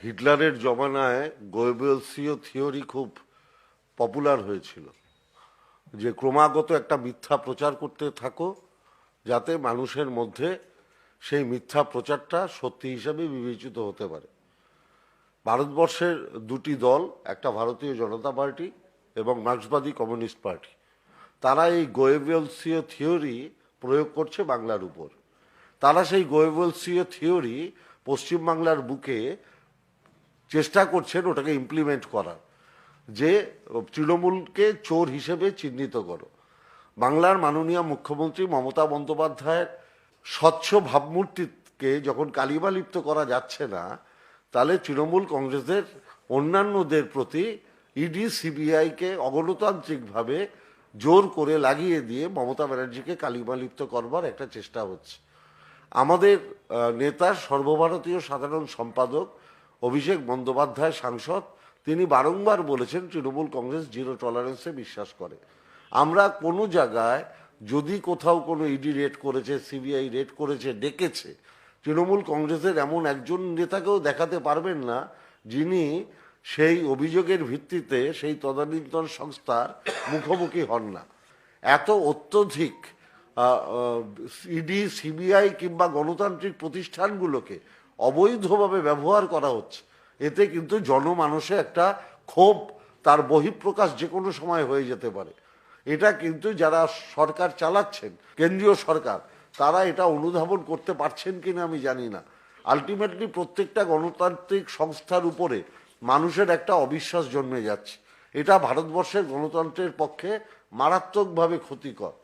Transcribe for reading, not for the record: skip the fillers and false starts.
হিটলারের জমানায় গোয়েবলসীয় থিওরি খুব পপুলার হয়েছিল, যে ক্রমাগত একটা মিথ্যা প্রচার করতে থাকো যাতে মানুষের মধ্যে সেই মিথ্যা প্রচারটা সত্যি হিসাবে বিবেচিত হতে পারে। ভারতবর্ষের দুটি দল, একটা ভারতীয় জনতা পার্টি এবং মার্ক্সবাদী কমিউনিস্ট পার্টি, তারা এই গোয়েবলসীয় থিওরি প্রয়োগ করছে বাংলার উপর। তারা সেই গোয়েবলসীয় থিওরি পশ্চিমবাংলার বুকে চেষ্টা করছেন ওটাকে ইমপ্লিমেন্ট করার, যে তৃণমূলকে চোর হিসেবে চিহ্নিত করো। বাংলার মাননীয় মুখ্যমন্ত্রী মমতা বন্দ্যোপাধ্যায়ের স্বচ্ছ ভাবমূর্তিকে যখন কালিমালিপ্ত করা যাচ্ছে না, তাহলে তৃণমূল কংগ্রেসের অন্যান্যদের প্রতি ইডি সিবিআইকে অগণতান্ত্রিকভাবে জোর করে লাগিয়ে দিয়ে মমতা ব্যানার্জিকে কালিমালিপ্ত করবার একটা চেষ্টা হচ্ছে। আমাদের নেতা, সর্বভারতীয় সাধারণ সম্পাদক অভিষেক বন্দ্যোপাধ্যায় সাংসদ, তিনি বারংবার বলেছেন তৃণমূল কংগ্রেস জিরো টলারেন্সে বিশ্বাস করে। আমরা কোনো জায়গায় যদি কোথাও কোনো ইডি রেড করেছে, সিবিআই রেড করেছে, ডেকেছে, তৃণমূল কংগ্রেসের এমন একজন নেতাকেও দেখাতে পারবেন না যিনি সেই অভিযোগের ভিত্তিতে সেই তদানীন্তন সংস্থার মুখোমুখি হন না। এত অত্যধিক ইডি, সিবিআই কিংবা গণতান্ত্রিক প্রতিষ্ঠানগুলোকে অবৈধভাবে ব্যবহার করা হচ্ছে, এতে কিন্তু জনমানসে একটা ক্ষোভ, তার বহিঃপ্রকাশ যে কোনো সময় হয়ে যেতে পারে। এটা কিন্তু যারা সরকার চালাচ্ছেন, কেন্দ্রীয় সরকার, তারা এটা অনুধাবন করতে পারছেন কিনা আমি জানি না। আলটিমেটলি প্রত্যেকটা গণতান্ত্রিক সংস্থার উপরে মানুষের একটা অবিশ্বাস জন্মে যাচ্ছে। এটা ভারতবর্ষের গণতন্ত্রের পক্ষে মারাত্মকভাবে ক্ষতিকর।